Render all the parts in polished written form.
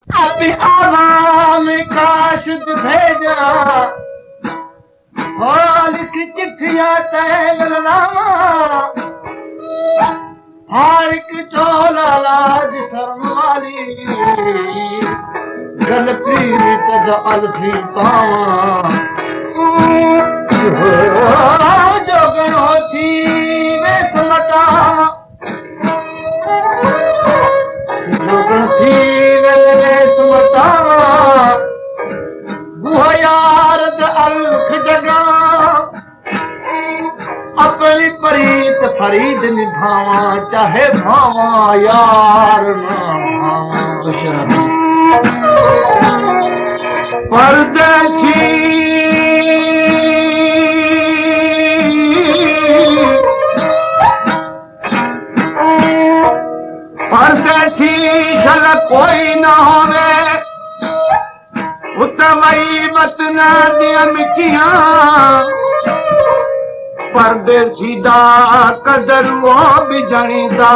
अभी आवाम काशुद भेजा लिख चिट्ठिया तय मिलनामा हर एक चोला लाज शर्म वाली गल प्रीत द अलफी पावा जोगणो थी वेस मटावा जोगण थी वेस मटावा बुह यार द अलख जगा अपनी प्रीत फरीद निभावा चाहे भावा यार ना भावा परदेसी परदेसी शल कोई न होवे उतवई वतना दिया मिठिया परदेसी दा कदर वो भी जणीदा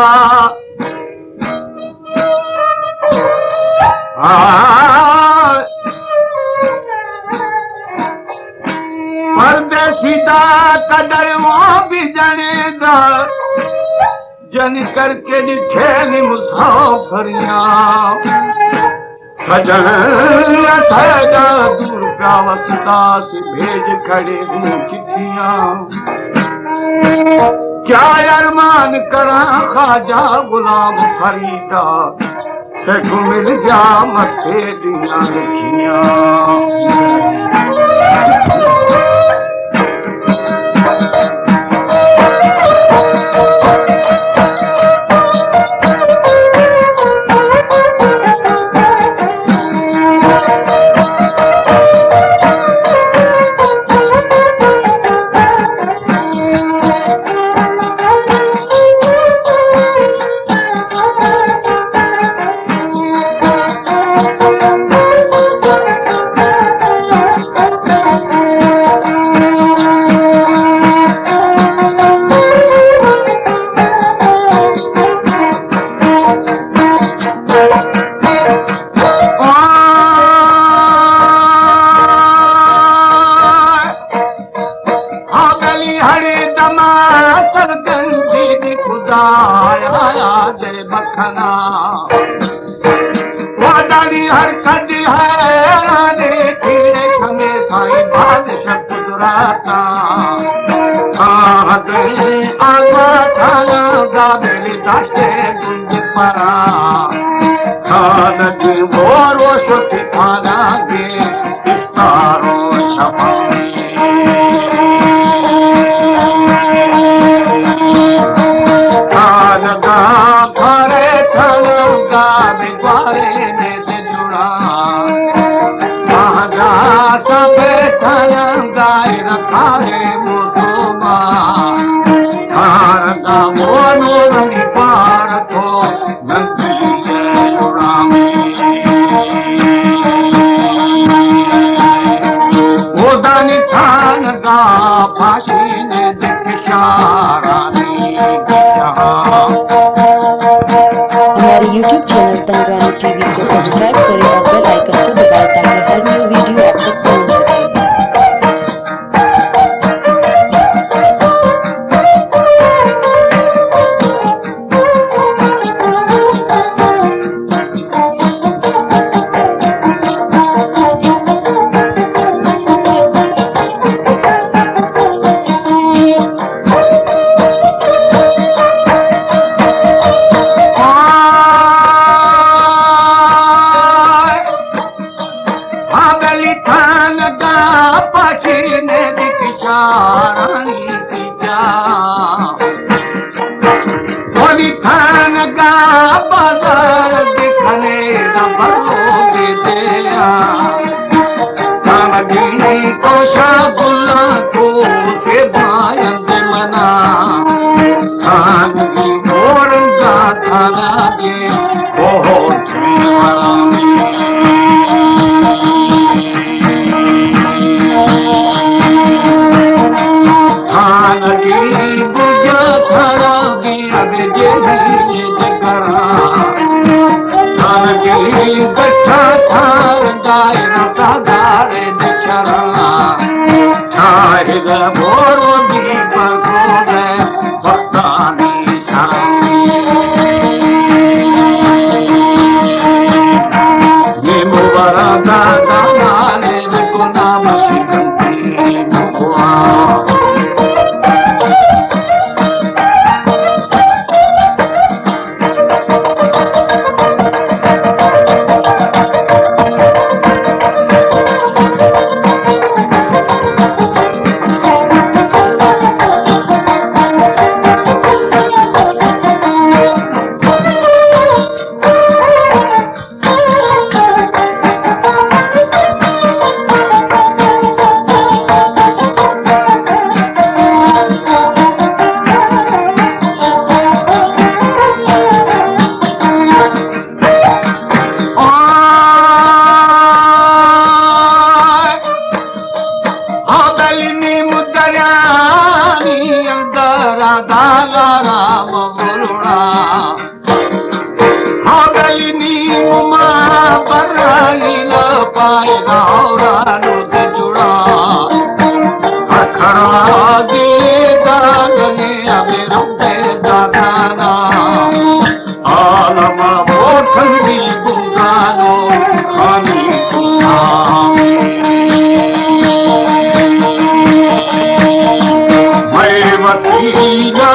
परदेसी दा कदर वो भी जणीदा जन करके दिखे नी मुसाफरिया सजन सजा दूर प्यावसता से भेज खड़े हूँ चिट्ठियां क्या अरमान करा खाजा गुलाम फरीदा से मिल गया मथे दिया लिखियां हरकत है कीड़े खमे साईं बादशाह कुदरता आगा थाना गाबेली दाश्ते गुंज परा खान की बोरो शोटी थाना के इस्तारो शफानी खान गा भरे थाना गाबे द्वारे हमारे YouTube चैनल तंगरानी टीवी को सब्सक्राइब करें और बेल आइकन को दबाएं ताकि हर न्यू वीडियो आप तक पहुंच सके। Thank you. छाछार गाय न साधारे निचरना चाहे बोरो दीप गोरे भक्तानी सामी नेमो वरा दादा नाले को नाम शिकंती नुआ राम बोलड़ा हो गई नीम मां बराई न पाए गावरानो से जुड़ा अखड़ा दे दागने अबे रंगे दादाना आलम वो ठंडी गुंगानो खानी कुसामी मैं वसीला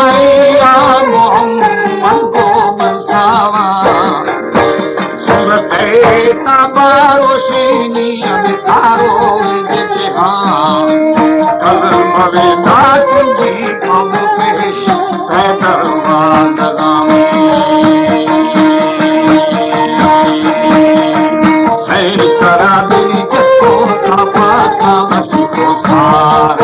बारोशीनी सारो कल भवे जी कम पेश सैर करा दिली जतो सपा का बसी को सार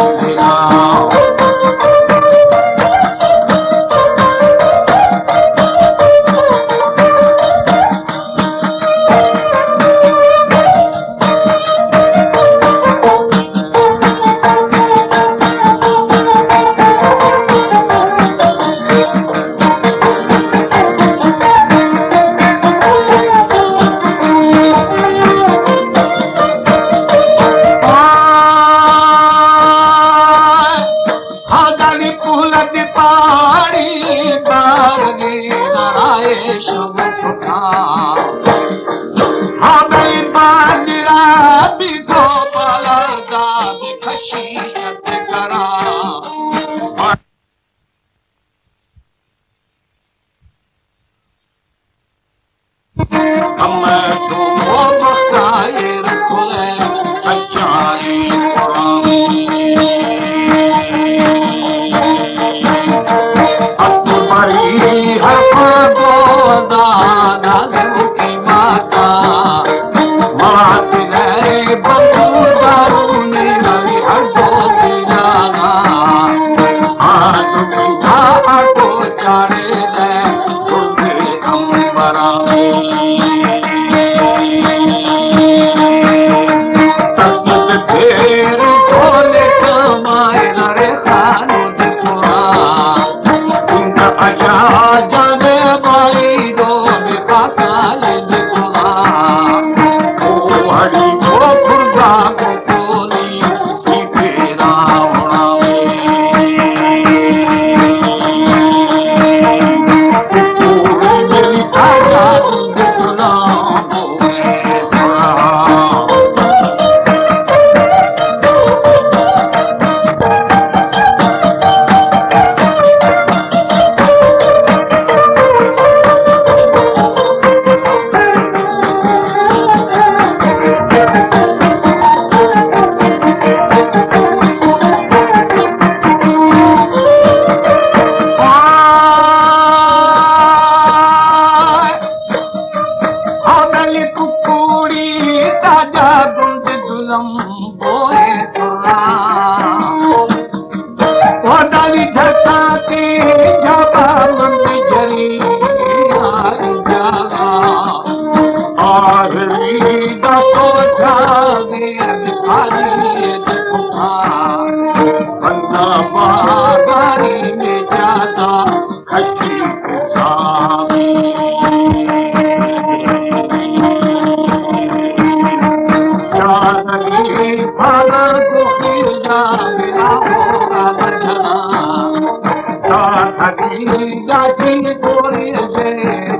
गाठी गोरी जे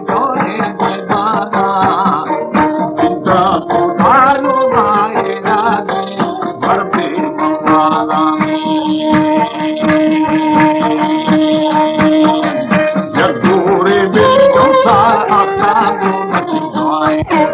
जोरे जे बारा जिंदा तो दारू गाए राजे मरते मंगाला जगूरे बिल जोसा आता दो नची जाए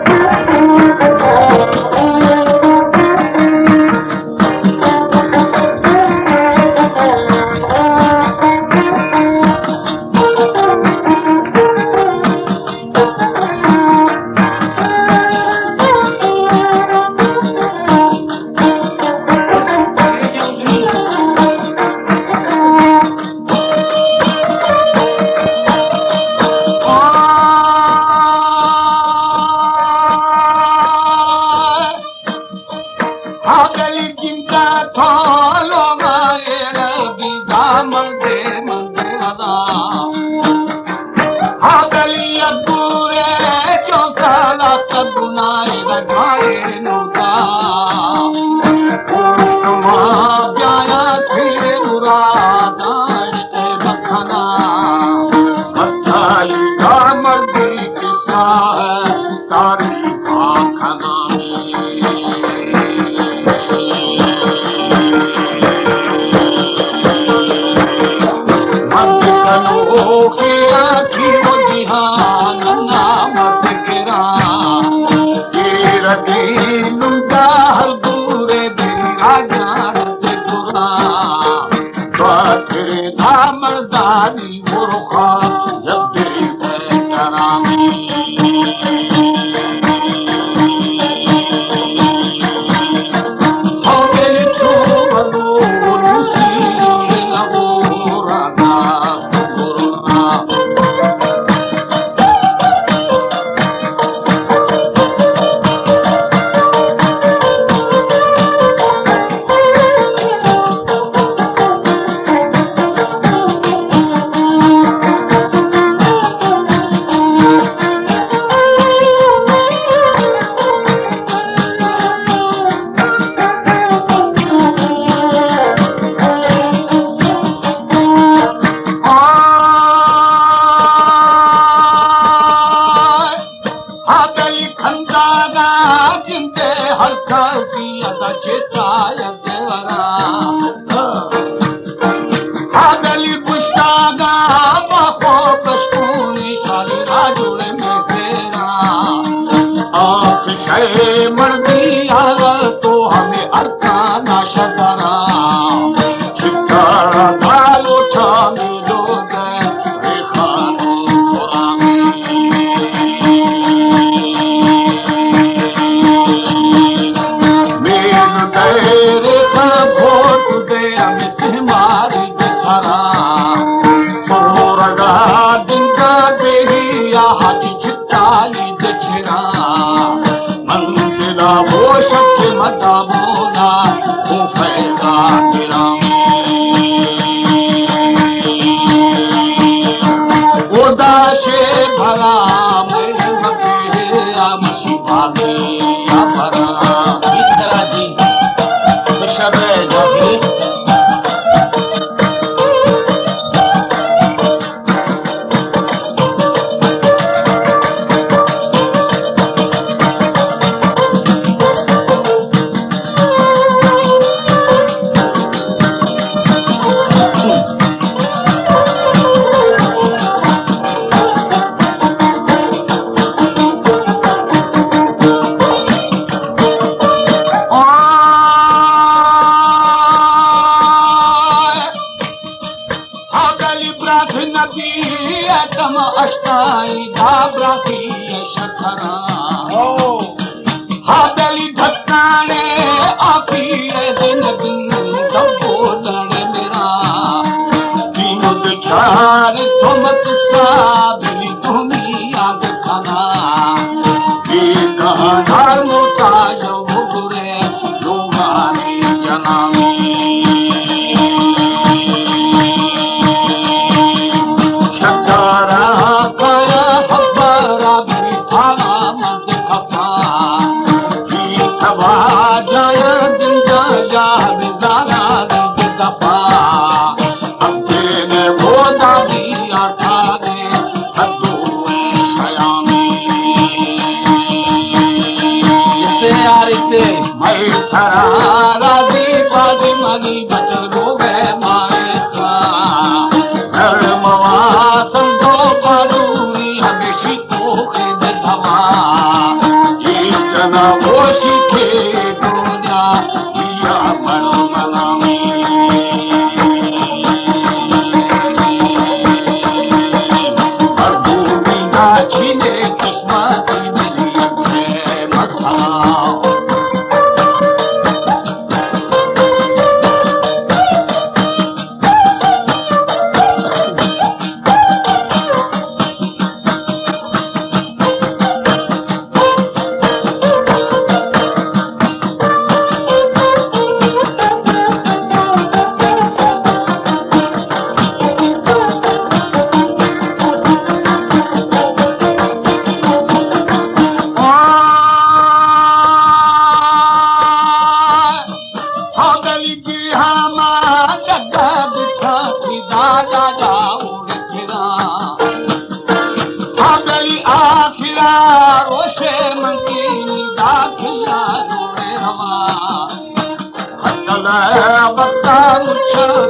राजी बाजी मगी बचल गोगे माएता मवा संतो पादूरी हमेशी तोखे दवा ये जना वोशी के दुनिया या मन मनामी अर्दूरी ना छीने किस्मत मिली है मसला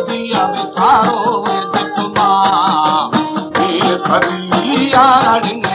दिया